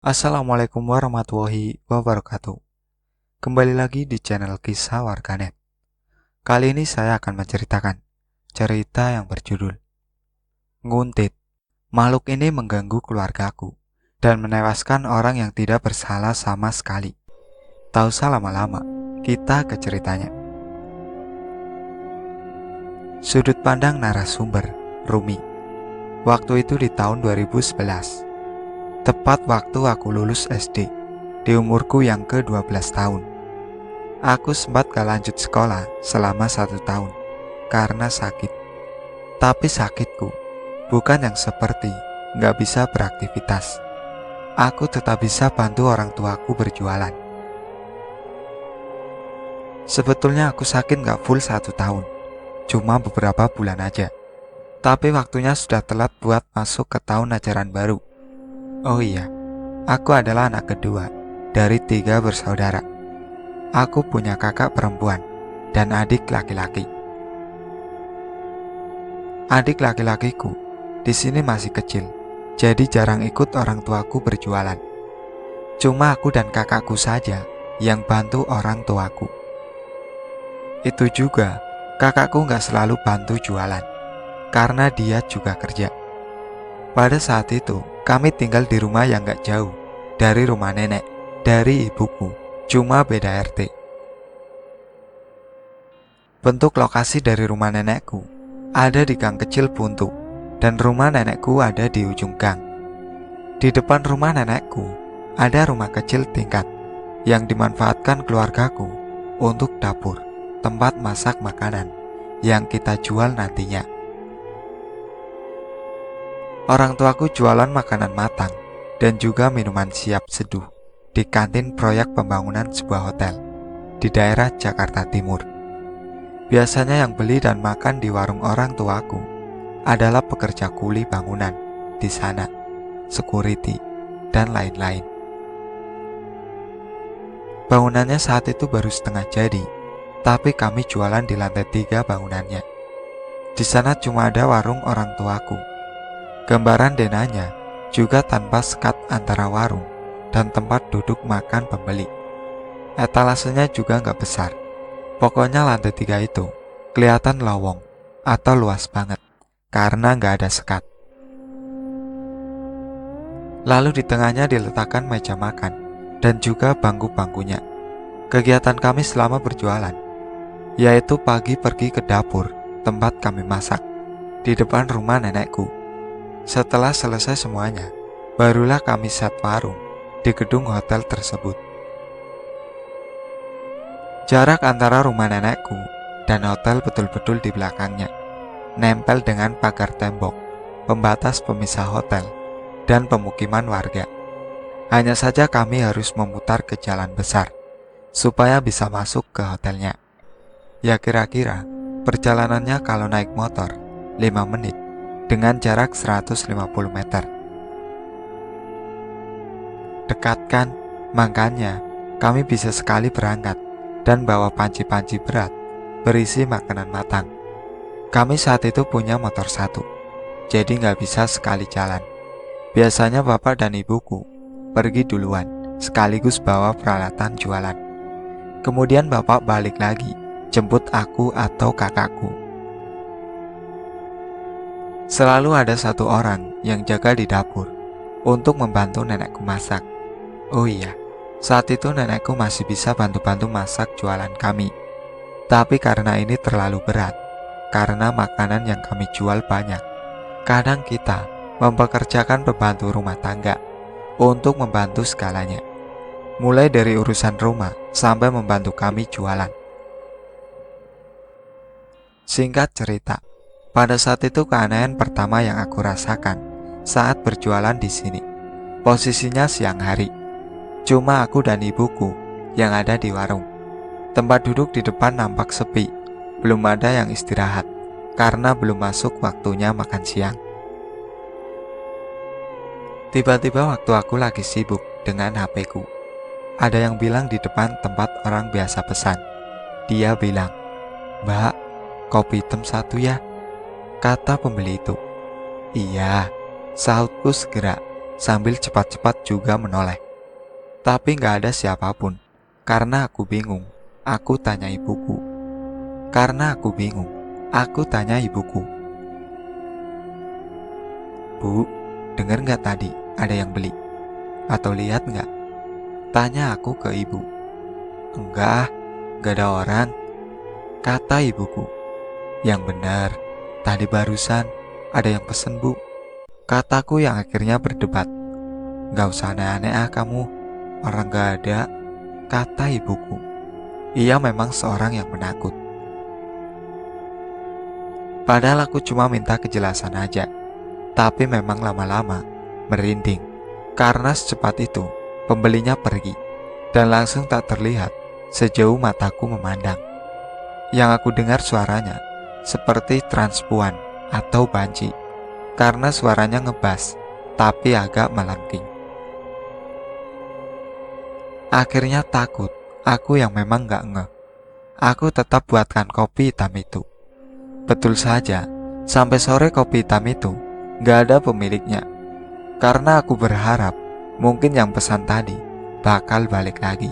Assalamualaikum warahmatullahi wabarakatuh. Kembali lagi di channel Kisah Warganet. Kali ini saya akan menceritakan cerita yang berjudul Nguntit. Makhluk ini mengganggu keluargaku dan menewaskan orang yang tidak bersalah sama sekali. Tak usah lama-lama, kita ke ceritanya. Sudut pandang narasumber, Rumi. Waktu itu di tahun 2011. Tepat waktu aku lulus SD, di umurku yang ke-12 tahun. Aku sempat gak lanjut sekolah selama 1 tahun, karena sakit. Tapi sakitku bukan yang seperti gak bisa beraktivitas. Aku tetap bisa bantu orang tuaku berjualan. Sebetulnya aku sakit gak full 1 tahun, cuma beberapa bulan aja. Tapi waktunya sudah telat buat masuk ke tahun ajaran baru. Oh iya, aku adalah anak kedua dari 3 bersaudara. Aku punya kakak perempuan dan adik laki-laki. Adik laki-lakiku di sini masih kecil, jadi jarang ikut orang tuaku berjualan. Cuma aku dan kakakku saja yang bantu orang tuaku. Itu juga kakakku gak selalu bantu jualan, karena dia juga kerja. Pada saat itu, kami tinggal di rumah yang gak jauh dari rumah nenek, dari ibuku, cuma beda RT. Bentuk lokasi dari rumah nenekku ada di gang kecil buntu, dan rumah nenekku ada di ujung gang. Di depan rumah nenekku ada rumah kecil tingkat yang dimanfaatkan keluargaku untuk dapur, tempat masak makanan yang kita jual nantinya. Orang tuaku jualan makanan matang dan juga minuman siap seduh di kantin proyek pembangunan sebuah hotel di daerah Jakarta Timur. Biasanya yang beli dan makan di warung orang tuaku adalah pekerja kuli bangunan di sana, security, dan lain-lain. Bangunannya saat itu baru setengah jadi, tapi kami jualan di lantai 3 bangunannya. Di sana cuma ada warung orang tuaku. Gambaran denanya juga tanpa sekat antara warung dan tempat duduk makan pembeli. Etalasenya juga gak besar. Pokoknya lantai 3 itu kelihatan lowong atau luas banget karena gak ada sekat. Lalu di tengahnya diletakkan meja makan dan juga bangku-bangkunya. Kegiatan kami selama berjualan yaitu pagi pergi ke dapur tempat kami masak di depan rumah nenekku. Setelah selesai semuanya, barulah kami set warung di gedung hotel tersebut. Jarak antara rumah nenekku dan hotel betul-betul di belakangnya, nempel dengan pagar tembok, pembatas pemisah hotel, dan pemukiman warga. Hanya saja kami harus memutar ke jalan besar, supaya bisa masuk ke hotelnya. Ya kira-kira, perjalanannya kalau naik motor, 5 menit. Dengan jarak 150 meter. Dekat kan? Makanya kami bisa sekali berangkat dan bawa panci-panci berat berisi makanan matang. Kami saat itu punya motor 1, jadi gak bisa sekali jalan. Biasanya bapak dan ibuku pergi duluan, sekaligus bawa peralatan jualan. Kemudian bapak balik lagi, jemput aku atau kakakku. Selalu ada 1 orang yang jaga di dapur untuk membantu nenekku masak. Oh iya, saat itu nenekku masih bisa bantu-bantu masak jualan kami. Tapi karena ini terlalu berat, karena makanan yang kami jual banyak, kadang kita mempekerjakan pembantu rumah tangga untuk membantu segalanya. Mulai dari urusan rumah sampai membantu kami jualan. Singkat cerita, pada saat itu keanehan pertama yang aku rasakan saat berjualan di sini. Posisinya siang hari. Cuma aku dan ibuku yang ada di warung. Tempat duduk di depan nampak sepi. Belum ada yang istirahat karena belum masuk waktunya makan siang. Tiba-tiba waktu aku lagi sibuk dengan HP-ku, ada yang bilang di depan tempat orang biasa pesan. Dia bilang, "Mbak, kopi hitam 1 ya," kata pembeli itu. "Iya," sahutku segera, sambil cepat-cepat juga menoleh. Tapi gak ada siapapun. Karena aku bingung, aku tanya ibuku. Bu, dengar gak tadi ada yang beli? Atau lihat gak? Tanya aku ke ibu. Enggak, gak ada orang, kata ibuku. Yang benar, tadi barusan ada yang pesen, Bu, kataku yang akhirnya berdebat. Gak usah aneh-aneh kamu, orang gak ada, kata ibuku. Ia memang seorang yang menakut. Padahal aku cuma minta kejelasan aja. Tapi memang lama-lama merinding. Karena secepat itu pembelinya pergi dan langsung tak terlihat sejauh mataku memandang. Yang aku dengar suaranya seperti transpuan atau banci, karena suaranya ngebas tapi agak melengking. Akhirnya takut, aku yang memang gak ngeh. Aku tetap buatkan kopi hitam itu. Betul saja, sampai sore kopi hitam itu gak ada pemiliknya. Karena aku berharap mungkin yang pesan tadi bakal balik lagi.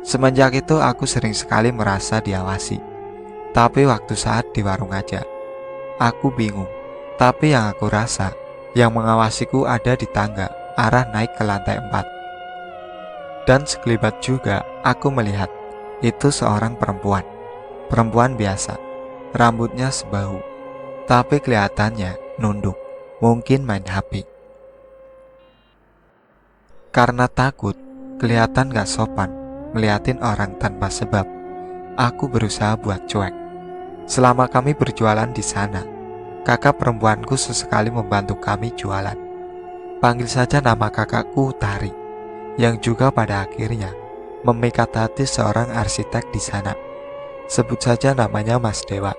Semenjak itu aku sering sekali merasa diawasi. Tapi waktu saat di warung aja, aku bingung. Tapi yang aku rasa, yang mengawasiku ada di tangga arah naik ke lantai 4. Dan sekelibat juga aku melihat itu seorang perempuan. Perempuan biasa, rambutnya sebahu, tapi kelihatannya nunduk, mungkin main HP. Karena takut, kelihatan gak sopan ngeliatin orang tanpa sebab, aku berusaha buat cuek. Selama kami berjualan di sana, kakak perempuanku sesekali membantu kami jualan. Panggil saja nama kakakku Utari, yang juga pada akhirnya memikat hati seorang arsitek di sana. Sebut saja namanya Mas Dewa.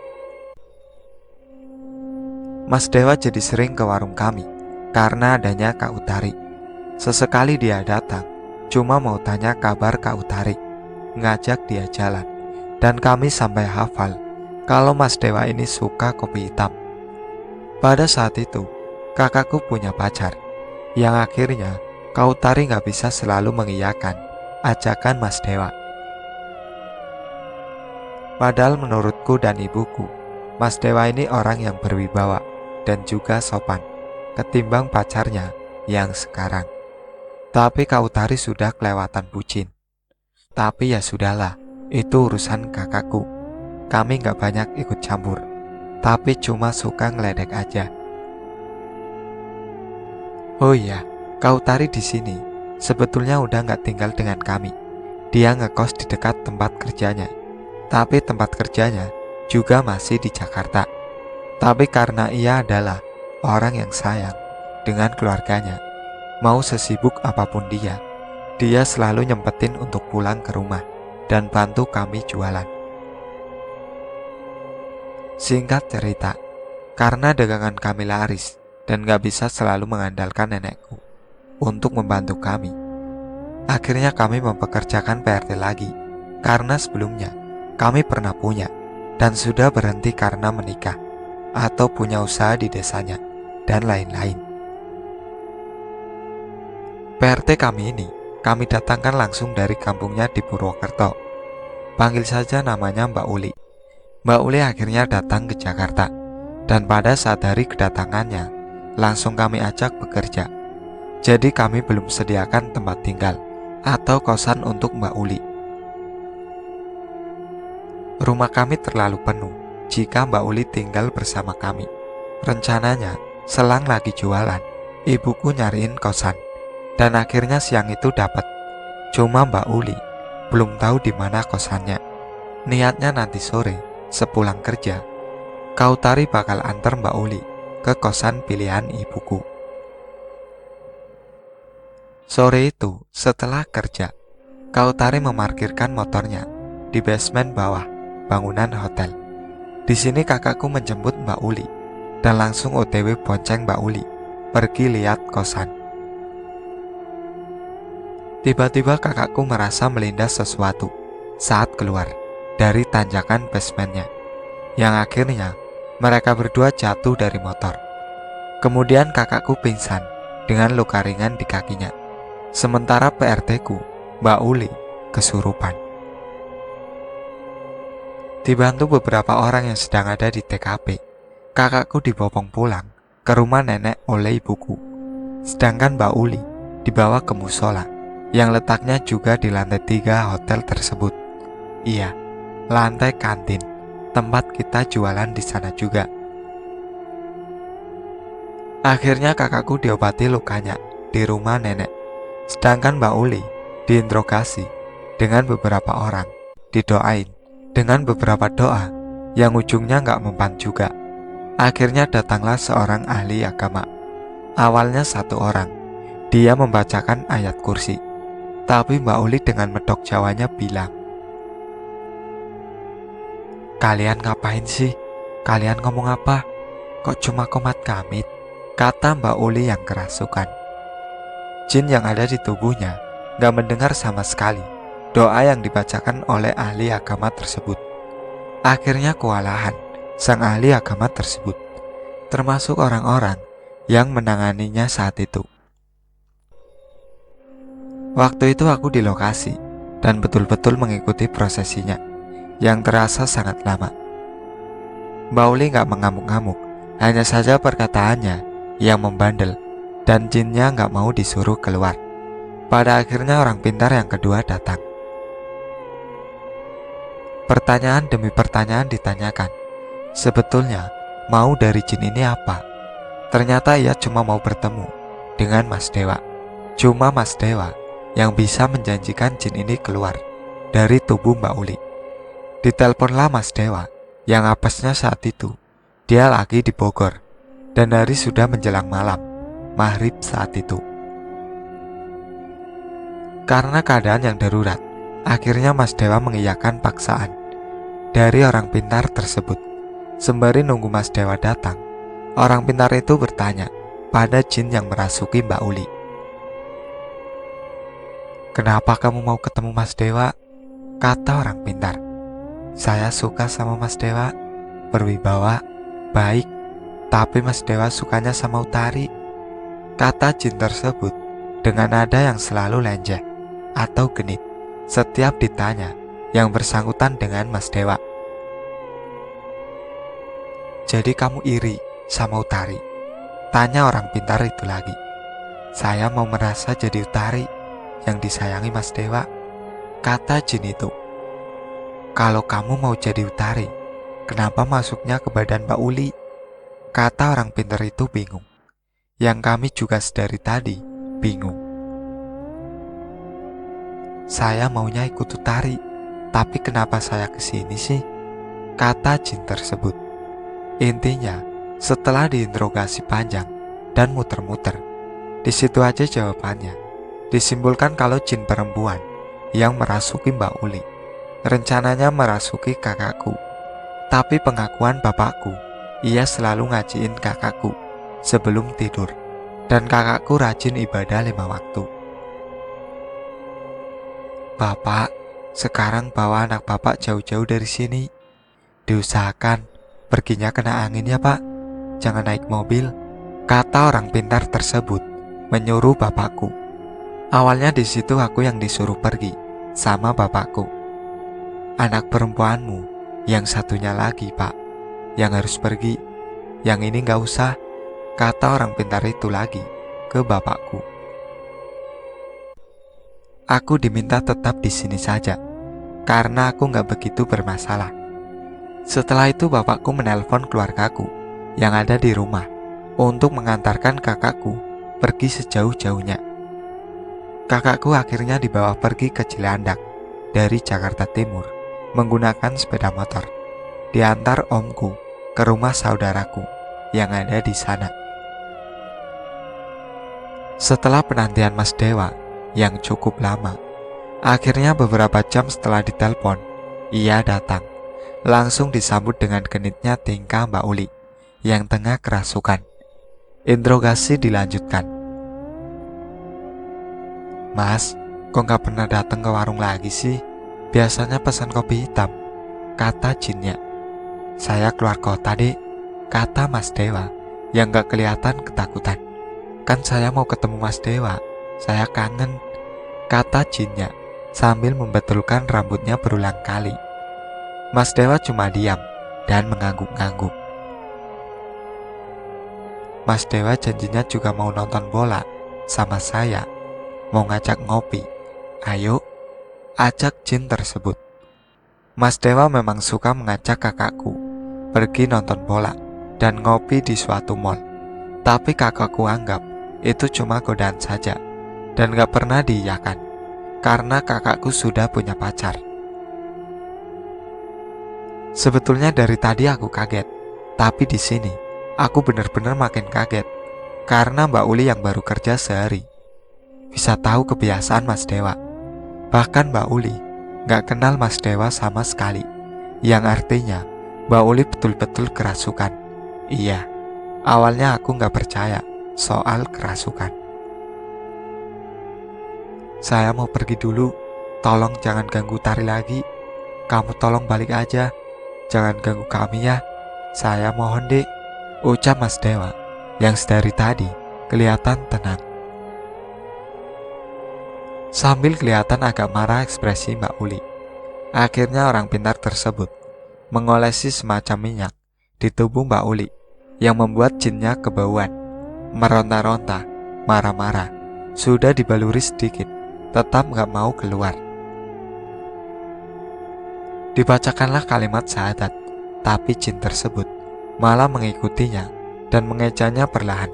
Mas Dewa jadi sering ke warung kami karena adanya Kak Utari. Sesekali dia datang, cuma mau tanya kabar Kak Utari, ngajak dia jalan. Dan kami sampai hafal kalau Mas Dewa ini suka kopi hitam. Pada saat itu, kakakku punya pacar, yang akhirnya Kak Utari gak bisa selalu mengiyakan ajakan Mas Dewa. Padahal menurutku dan ibuku, Mas Dewa ini orang yang berwibawa dan juga sopan ketimbang pacarnya yang sekarang. Tapi Kak Utari sudah kelewatan bucin. Tapi ya sudahlah, itu urusan kakakku. Kami gak banyak ikut campur, tapi cuma suka ngeledek aja. Oh iya, Kak Utari di sini sebetulnya udah gak tinggal dengan kami. Dia ngekos di dekat tempat kerjanya. Tapi tempat kerjanya juga masih di Jakarta. Tapi karena ia adalah orang yang sayang dengan keluarganya, mau sesibuk apapun dia selalu nyempetin untuk pulang ke rumah dan bantu kami jualan. Singkat cerita, karena dagangan kami laris dan gak bisa selalu mengandalkan nenekku untuk membantu kami, akhirnya kami mempekerjakan PRT lagi. Karena sebelumnya kami pernah punya dan sudah berhenti karena menikah atau punya usaha di desanya dan lain-lain. PRT kami ini kami datangkan langsung dari kampungnya di Purwokerto. Panggil saja namanya Mbak Uli. Mbak Uli akhirnya datang ke Jakarta, dan pada saat hari kedatangannya langsung kami ajak bekerja. Jadi kami belum sediakan tempat tinggal atau kosan untuk Mbak Uli. Rumah kami terlalu penuh jika Mbak Uli tinggal bersama kami. Rencananya, selang lagi jualan, ibuku nyariin kosan, dan akhirnya siang itu dapat. Cuma Mbak Uli belum tahu di mana kosannya. Niatnya nanti sore, sepulang kerja, Kak Utari bakal antar Mbak Uli ke kosan pilihan ibuku. Sore itu, setelah kerja, Kak Utari memarkirkan motornya di basement bawah bangunan hotel. Di sini kakakku menjemput Mbak Uli dan langsung OTW bonceng Mbak Uli pergi lihat kosan. Tiba-tiba kakakku merasa melindas sesuatu saat keluar dari tanjakan basementnya, yang akhirnya mereka berdua jatuh dari motor. Kemudian kakakku pingsan dengan luka ringan di kakinya. Sementara PRT-ku, Mbak Uli, kesurupan. Dibantu beberapa orang yang sedang ada di TKP, kakakku dibopong pulang ke rumah nenek oleh ibuku. Sedangkan Mbak Uli dibawa ke musola yang letaknya juga di lantai 3 hotel tersebut. Iya, lantai kantin, tempat kita jualan di sana juga. Akhirnya kakakku diobati lukanya di rumah nenek. Sedangkan Mbak Uli diinterogasi dengan beberapa orang, didoain dengan beberapa doa yang ujungnya gak mempan juga. Akhirnya datanglah seorang ahli agama. Awalnya satu orang, dia membacakan ayat kursi. Tapi Mbak Uli dengan medok Jawanya bilang, "Kalian ngapain sih? Kalian ngomong apa? Kok cuma komat kamit?" Kata Mbak Uli yang kerasukan. Jin yang ada di tubuhnya gak mendengar sama sekali doa yang dibacakan oleh ahli agama tersebut. Akhirnya kewalahan sang ahli agama tersebut, termasuk orang-orang yang menanganinya saat itu. Waktu itu aku di lokasi dan betul-betul mengikuti prosesinya yang terasa sangat lama. Mbak Uli gak mengamuk-ngamuk, hanya saja perkataannya yang membandel dan jinnya gak mau disuruh keluar. Pada akhirnya orang pintar yang kedua datang. Pertanyaan demi pertanyaan ditanyakan. Sebetulnya mau dari jin ini apa? Ternyata ia cuma mau bertemu dengan Mas Dewa. Cuma Mas Dewa yang bisa menjanjikan jin ini keluar dari tubuh Mbak Uli. Diteleponlah Mas Dewa yang apesnya saat itu dia lagi di Bogor dan hari sudah menjelang malam, maghrib saat itu. Karena keadaan yang darurat, akhirnya Mas Dewa mengiyakan paksaan dari orang pintar tersebut. Sembari nunggu Mas Dewa datang, orang pintar itu bertanya pada jin yang merasuki Mbak Uli, "Kenapa kamu mau ketemu Mas Dewa?" Kata orang pintar, "Saya suka sama Mas Dewa, berwibawa, baik, tapi Mas Dewa sukanya sama Utari." Kata jin tersebut dengan nada yang selalu lenjeh atau genit setiap ditanya yang bersangkutan dengan Mas Dewa. "Jadi kamu iri sama Utari?" Tanya orang pintar itu lagi. "Saya mau merasa jadi Utari yang disayangi Mas Dewa." Kata jin itu. "Kalau kamu mau jadi Utari, kenapa masuknya ke badan Mbak Uli?" Kata orang pintar itu bingung. Yang kami juga sedari tadi bingung. "Saya maunya ikut Utari, tapi kenapa saya kesini sih?" Kata jin tersebut. Intinya, setelah diinterogasi panjang dan muter-muter, di situ aja jawabannya. Disimpulkan kalau jin perempuan yang merasuki Mbak Uli rencananya merasuki kakakku. Tapi pengakuan bapakku, ia selalu ngajiin kakakku sebelum tidur, dan kakakku rajin ibadah 5 waktu. "Bapak, sekarang bawa anak bapak jauh-jauh dari sini. Diusahakan perginya kena angin ya Pak, jangan naik mobil." Kata orang pintar tersebut menyuruh bapakku. Awalnya di situ aku yang disuruh pergi sama bapakku. "Anak perempuanmu yang satunya lagi Pak, yang harus pergi. Yang ini gak usah," kata orang pintar itu lagi ke bapakku. Aku diminta tetap di sini saja karena aku gak begitu bermasalah. Setelah itu bapakku menelpon keluargaku yang ada di rumah untuk mengantarkan kakakku pergi sejauh-jauhnya. Kakakku akhirnya dibawa pergi ke Cilandak dari Jakarta Timur menggunakan sepeda motor. Diantar omku ke rumah saudaraku yang ada di sana. Setelah penantian Mas Dewa yang cukup lama, akhirnya beberapa jam setelah ditelepon, ia datang. Langsung disambut dengan genitnya tingkah Mbak Uli yang tengah kerasukan. Interogasi dilanjutkan. "Mas, kok gak pernah datang ke warung lagi sih? Biasanya pesan kopi hitam," kata jinnya. "Saya keluar kota Dek," kata Mas Dewa yang gak kelihatan ketakutan. Kan saya mau ketemu Mas Dewa, saya kangen, kata jinnya sambil membetulkan rambutnya berulang kali. Mas Dewa cuma diam dan mengangguk-angguk. Mas Dewa janjinya juga mau nonton bola sama saya, mau ngajak ngopi. Ayo, ajak jin tersebut. Mas Dewa memang suka mengajak kakakku pergi nonton bola dan ngopi di suatu mall. Tapi kakakku anggap itu cuma godaan saja dan gak pernah diiyakan karena kakakku sudah punya pacar. Sebetulnya dari tadi aku kaget, tapi di sini aku benar-benar makin kaget karena Mbak Uli yang baru kerja sehari bisa tahu kebiasaan Mas Dewa. Bahkan Mbak Uli gak kenal Mas Dewa sama sekali, yang artinya Mbak Uli betul-betul kerasukan. Iya, awalnya aku gak percaya soal kerasukan. Saya mau pergi dulu, tolong jangan ganggu Tari lagi. Kamu tolong balik aja, jangan ganggu kami ya. Saya mohon dek, ucap Mas Dewa yang sedari tadi kelihatan tenang. Sambil kelihatan agak marah ekspresi Mbak Uli. Akhirnya orang pintar tersebut mengolesi semacam minyak di tubuh Mbak Uli yang membuat jinnya kebauan, meronta-ronta, marah-marah. Sudah dibaluri sedikit, tetap gak mau keluar. Dibacakanlah kalimat syahadat, tapi jin tersebut malah mengikutinya dan mengejanya perlahan.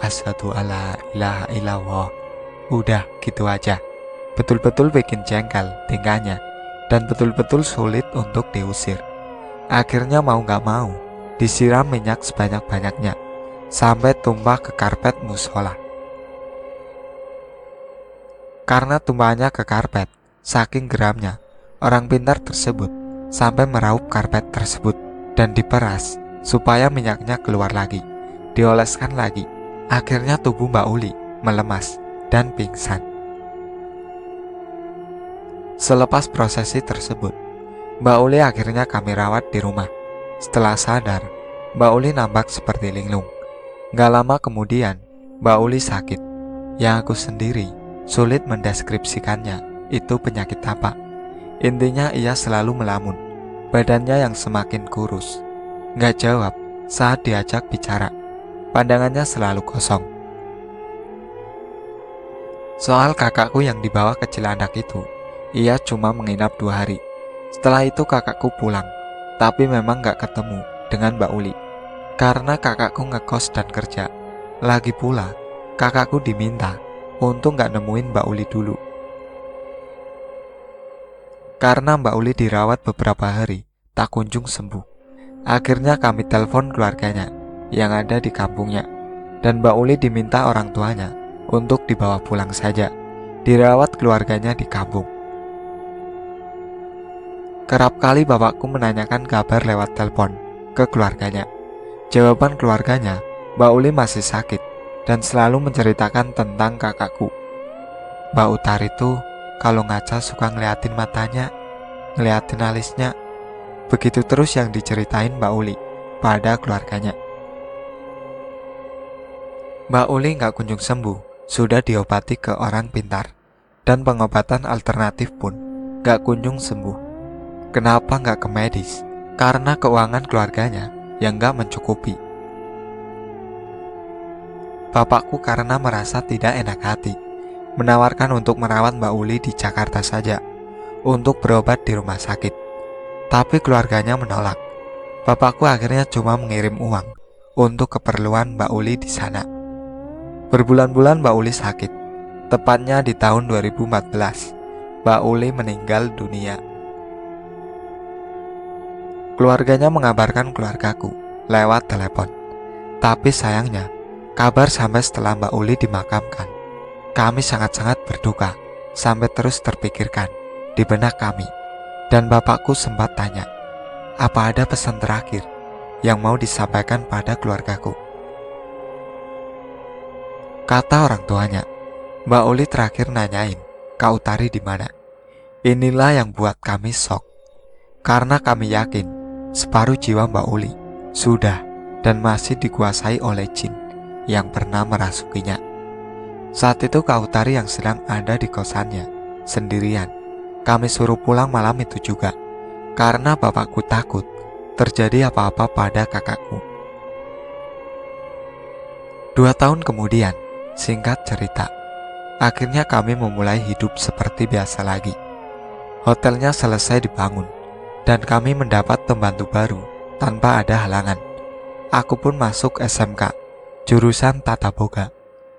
Asyhadu alla ilaha illallah. Udah gitu aja. Betul-betul bikin jengkel tingkahnya dan betul-betul sulit untuk diusir. Akhirnya mau gak mau disiram minyak sebanyak-banyaknya sampai tumpah ke karpet musola. Karena tumpahnya ke karpet, saking geramnya, orang pintar tersebut sampai meraup karpet tersebut dan diperas supaya minyaknya keluar lagi, dioleskan lagi. Akhirnya tubuh Mbak Uli melemas dan pingsan. Selepas prosesi tersebut, Mbak Uli akhirnya kami rawat di rumah. Setelah sadar, Mbak Uli nampak seperti linglung. Gak lama kemudian, Mbak Uli sakit. Yang aku sendiri sulit mendeskripsikannya itu penyakit apa. Intinya ia selalu melamun, badannya yang semakin kurus. Gak jawab saat diajak bicara, pandangannya selalu kosong. Soal kakakku yang dibawa ke Cilandak itu, ia cuma menginap 2 hari. Setelah itu kakakku pulang, tapi memang gak ketemu dengan Mbak Uli karena kakakku ngekos dan kerja. Lagi pula, kakakku diminta untuk gak nemuin Mbak Uli dulu. Karena Mbak Uli dirawat beberapa hari, tak kunjung sembuh. Akhirnya kami telepon keluarganya yang ada di kampungnya, dan Mbak Uli diminta orang tuanya untuk dibawa pulang saja, dirawat keluarganya di kampung. Kerap kali bapakku menanyakan kabar lewat telepon ke keluarganya. Jawaban keluarganya, Mbak Uli masih sakit dan selalu menceritakan tentang kakakku. Mbak Utar itu kalau ngaca suka ngeliatin matanya, ngeliatin alisnya. Begitu terus yang diceritain Mbak Uli pada keluarganya. Mbak Uli gak kunjung sembuh, sudah diobati ke orang pintar, dan pengobatan alternatif pun gak kunjung sembuh. Kenapa gak ke medis? Karena keuangan keluarganya yang gak mencukupi. Bapakku karena merasa tidak enak hati, menawarkan untuk merawat Mbak Uli di Jakarta saja, untuk berobat di rumah sakit. Tapi keluarganya menolak. Bapakku akhirnya cuma mengirim uang untuk keperluan Mbak Uli di sana. Berbulan-bulan Mbak Uli sakit. Tepatnya di tahun 2014, Mbak Uli meninggal dunia. Keluarganya mengabarkan keluargaku lewat telepon. Tapi sayangnya, kabar sampai setelah Mbak Uli dimakamkan. Kami sangat-sangat berduka, sampai terus terpikirkan di benak kami. Dan bapakku sempat tanya, apa ada pesan terakhir yang mau disampaikan pada keluargaku? Kata orang tuanya, Mbak Uli terakhir nanyain, Kak Utari di mana? Inilah yang buat kami shock, karena kami yakin separuh jiwa Mbak Uli sudah dan masih dikuasai oleh jin yang pernah merasukinya. Saat itu Kak Utari yang sedang ada di kosannya sendirian. Kami suruh pulang malam itu juga karena bapakku takut terjadi apa-apa pada kakakku. 2 tahun kemudian, singkat cerita, akhirnya kami memulai hidup seperti biasa lagi. Hotelnya selesai dibangun dan kami mendapat pembantu baru tanpa ada halangan. Aku pun masuk SMK jurusan Tata Boga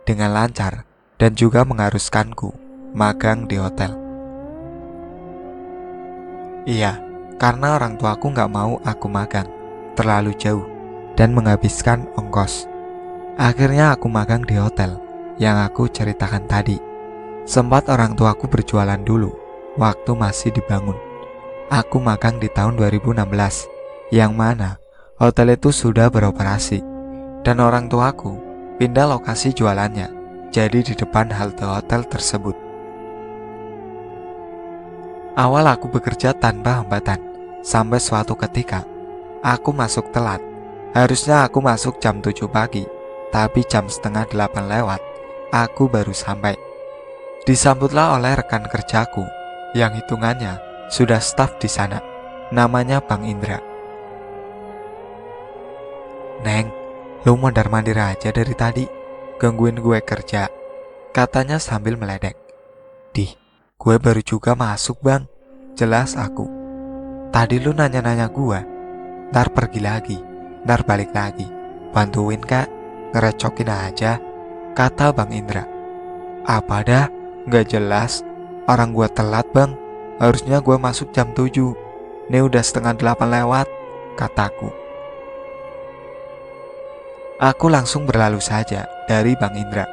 dengan lancar dan juga mengharuskanku magang di hotel. Iya, karena orang tuaku gak mau aku magang terlalu jauh dan menghabiskan ongkos. Akhirnya aku magang di hotel yang aku ceritakan tadi. Sempat orang tuaku berjualan dulu waktu masih dibangun. Aku magang di tahun 2016, yang mana hotel itu sudah beroperasi dan orang tuaku pindah lokasi jualannya jadi di depan halte hotel tersebut. Awal aku bekerja tanpa hambatan, sampai suatu ketika aku masuk telat. Harusnya aku masuk jam 7 pagi, tapi jam setengah 8 lewat, aku baru sampai. Disambutlah oleh rekan kerjaku yang hitungannya sudah staf di sana, namanya Bang Indra. "Neng, lu mondar-mandir aja dari tadi, gangguin gue kerja," katanya sambil meledek. "Dih, gue baru juga masuk bang," jelas aku. "Tadi lu nanya-nanya gue, ntar pergi lagi, ntar balik lagi, bantuin kak, ngerecokin aja," kata Bang Indra. "Apa dah, gak jelas, orang gue telat bang, harusnya gue masuk jam 7, ini udah setengah 8 lewat," kataku. Aku langsung berlalu saja dari Bang Indra,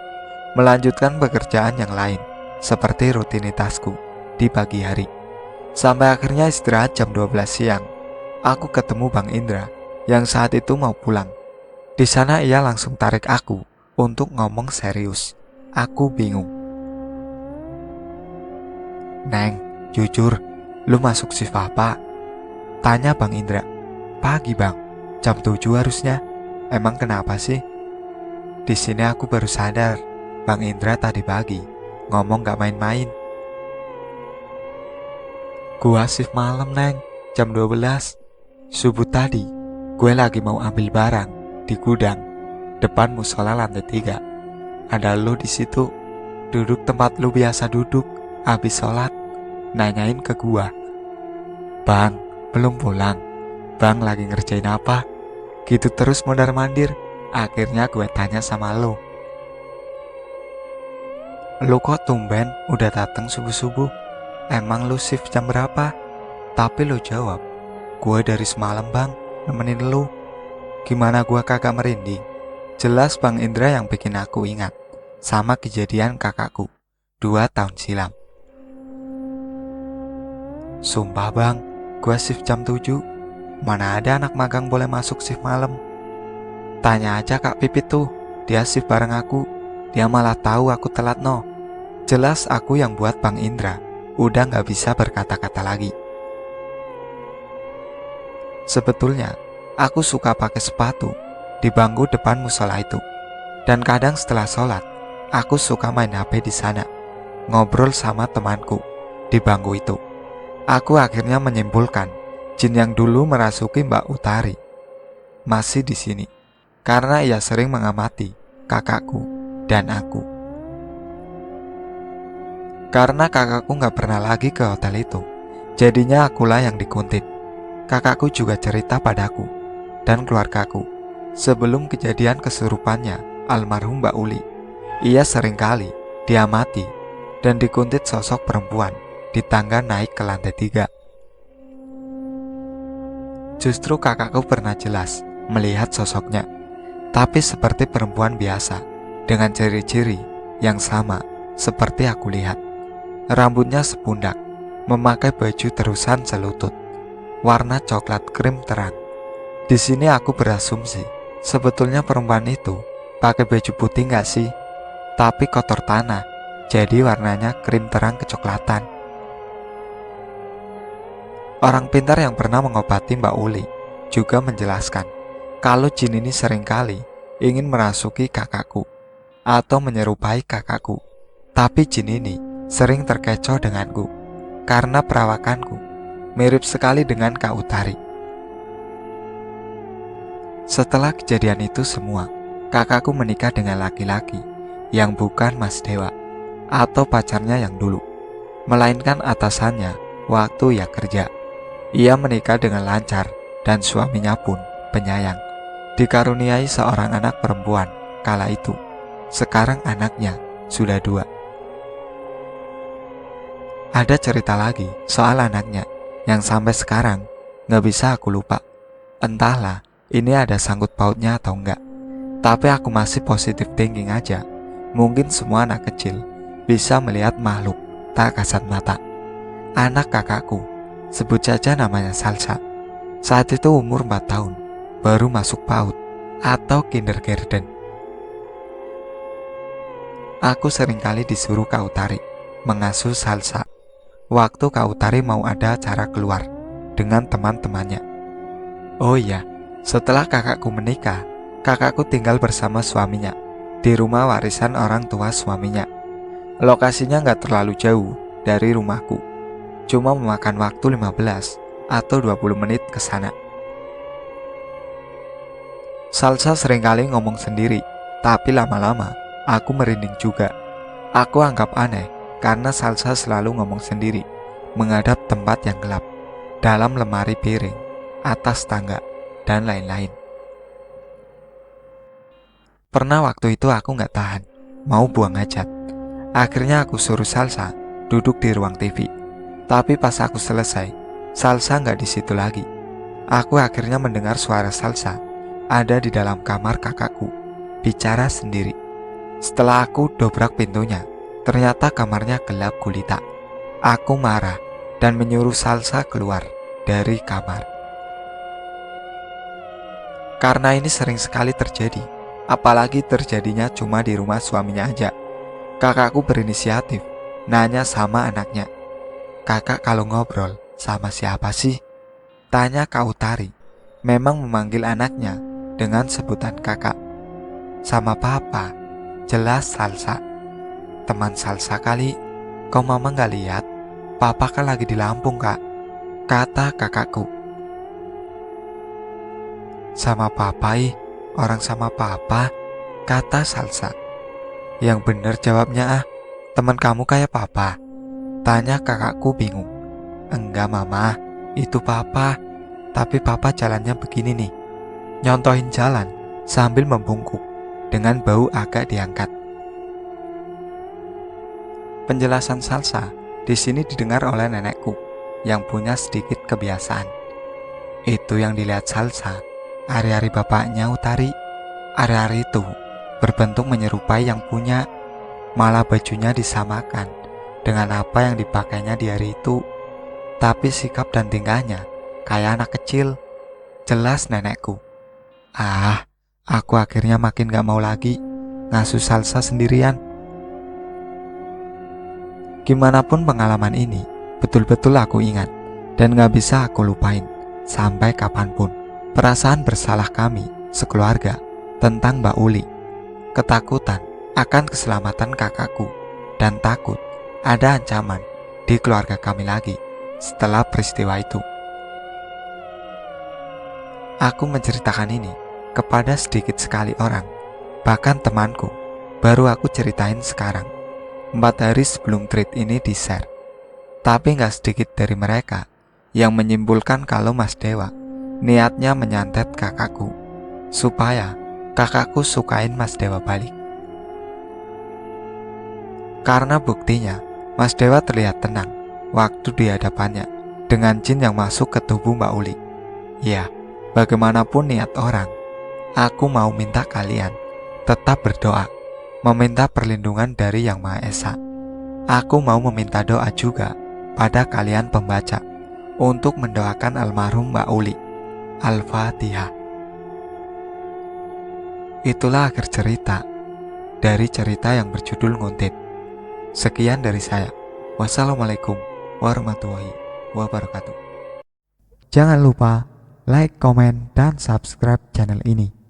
melanjutkan pekerjaan yang lain, seperti rutinitasku di pagi hari. Sampai akhirnya istirahat jam 12 siang, aku ketemu Bang Indra yang saat itu mau pulang. Di sana ia langsung tarik aku untuk ngomong serius. Aku bingung. "Neng, jujur, lu masuk shift apa?" tanya Bang Indra. "Pagi bang, jam 7 harusnya. Emang kenapa sih?" Di sini aku baru sadar, Bang Indra tadi pagi ngomong gak main-main. "Gua shift malam neng, jam 12. Subuh tadi, gue lagi mau ambil barang di gudang depan musola lantai 3. Ada lu di situ, duduk tempat lu biasa duduk, habis sholat, nanyain ke gua, 'Bang, belum pulang? Bang lagi ngerjain apa?' Gitu terus mondar-mandir. Akhirnya gue tanya sama lu, 'Lu kok tumben udah datang subuh-subuh? Emang lu shift jam berapa?' Tapi lu jawab, 'Gue dari semalam bang, nemenin lu.' Gimana gue kagak merinding?" Jelas Bang Indra yang bikin aku ingat sama kejadian kakakku 2 tahun silam. "Sumpah bang, gue shift jam 7. Mana ada anak magang boleh masuk shift malam. Tanya aja Kak Pipit tuh, dia shift bareng aku. Dia malah tahu aku telat no." Jelas aku yang buat Bang Indra udah gak bisa berkata-kata lagi. Sebetulnya aku suka pakai sepatu di bangku depan musola itu, dan kadang setelah sholat aku suka main HP di sana, ngobrol sama temanku di bangku itu. Aku akhirnya menyimpulkan jin yang dulu merasuki Mbak Utari masih di sini karena ia sering mengamati kakakku dan aku. Karena kakakku gak pernah lagi ke hotel itu, jadinya akulah yang dikuntit. Kakakku juga cerita padaku dan keluargaku sebelum kejadian kesurupannya almarhum Mbak Uli, ia seringkali diamati dan dikuntit sosok perempuan di tangga naik ke lantai 3. Justru kakakku pernah jelas melihat sosoknya, tapi seperti perempuan biasa dengan ciri-ciri yang sama seperti aku lihat. Rambutnya sepundak, memakai baju terusan selutut, warna coklat krim terang. Di sini aku berasumsi sebetulnya perempuan itu pakai baju putih gak sih? Tapi kotor tanah, jadi warnanya krim terang kecoklatan. Orang pintar yang pernah mengobati Mbak Uli juga menjelaskan kalau jin ini seringkali ingin merasuki kakakku atau menyerupai kakakku. Tapi jin ini sering terkecoh denganku karena perawakanku mirip sekali dengan Kak Utari. Setelah kejadian itu semua, kakakku menikah dengan laki-laki yang bukan Mas Dewa atau pacarnya yang dulu, melainkan atasannya waktu ia kerja. Ia menikah dengan lancar dan suaminya pun penyayang. Dikaruniai seorang anak perempuan kala itu. Sekarang anaknya sudah 2. Ada cerita lagi soal anaknya yang sampai sekarang gak bisa aku lupa. Entahlah ini ada sangkut pautnya atau enggak, tapi aku masih positive thinking aja. Mungkin semua anak kecil bisa melihat makhluk tak kasat mata. Anak kakakku, sebut saja namanya Salsa, saat itu umur 4 tahun, baru masuk PAUD atau kindergarten. Aku seringkali disuruh Kak Utari mengasuh Salsa waktu Kak Utari mau ada acara keluar dengan teman-temannya. Oh iya, setelah kakakku menikah, kakakku tinggal bersama suaminya di rumah warisan orang tua suaminya. Lokasinya gak terlalu jauh dari rumahku, cuma memakan waktu 15 atau 20 menit ke sana. Salsa seringkali ngomong sendiri, tapi lama-lama aku merinding juga. Aku anggap aneh karena Salsa selalu ngomong sendiri, menghadap tempat yang gelap, dalam lemari piring, atas tangga, dan lain-lain. Pernah waktu itu aku gak tahan, mau buang hajat. Akhirnya aku suruh Salsa duduk di ruang TV. Tapi pas aku selesai, Salsa gak di situ lagi. Aku akhirnya mendengar suara Salsa ada di dalam kamar kakakku, bicara sendiri. Setelah aku dobrak pintunya, ternyata kamarnya gelap gulita. Aku marah dan menyuruh Salsa keluar dari kamar. Karena ini sering sekali terjadi, apalagi terjadinya cuma di rumah suaminya aja. Kakakku berinisiatif nanya sama anaknya, "Kakak kalau ngobrol sama siapa sih?" Tanya Kak Utari, memang memanggil anaknya dengan sebutan kakak. "Sama papa," jelas Salsa. "Teman Salsa kali, kok mama gak lihat? Papa kan lagi di Lampung kak," kata kakakku. "Sama papa orang sama papa," kata Salsa. "Yang bener jawabnya ah, teman kamu kayak papa," tanya kakakku bingung. "Enggak mama, itu papa, tapi papa jalannya begini nih," nyontohin jalan sambil membungkuk dengan bau agak diangkat. Penjelasan Salsa di sini didengar oleh nenekku yang punya sedikit kebiasaan. Itu yang dilihat Salsa, hari-hari bapaknya Utari. Hari-hari itu berbentuk menyerupai yang punya, malah bajunya disamakan dengan apa yang dipakainya di hari itu. Tapi sikap dan tingkahnya kayak anak kecil, jelas nenekku. Aku akhirnya makin gak mau lagi ngasuh Salsa sendirian. Gimana pun pengalaman ini betul-betul aku ingat dan gak bisa aku lupain sampai kapanpun. Perasaan bersalah kami sekeluarga tentang Mbak Uli, ketakutan akan keselamatan kakakku, dan takut ada ancaman di keluarga kami lagi setelah peristiwa itu. Aku menceritakan ini kepada sedikit sekali orang, bahkan temanku. Baru aku ceritain sekarang, 4 hari sebelum tweet ini di-share. Tapi gak sedikit dari mereka yang menyimpulkan kalau Mas Dewa niatnya menyantet kakakku supaya kakakku sukain Mas Dewa balik. Karena buktinya Mas Dewa terlihat tenang waktu di hadapannya dengan jin yang masuk ke tubuh Mbak Uli. Ya, bagaimanapun niat orang, aku mau minta kalian tetap berdoa, meminta perlindungan dari Yang Maha Esa. Aku mau meminta doa juga pada kalian pembaca untuk mendoakan almarhum Mbak Uli. Al-Fatihah. Itulah akhir cerita dari cerita yang berjudul Nguntit. Sekian dari saya. Wassalamualaikum warahmatullahi wabarakatuh. Jangan lupa like, komen, dan subscribe channel ini.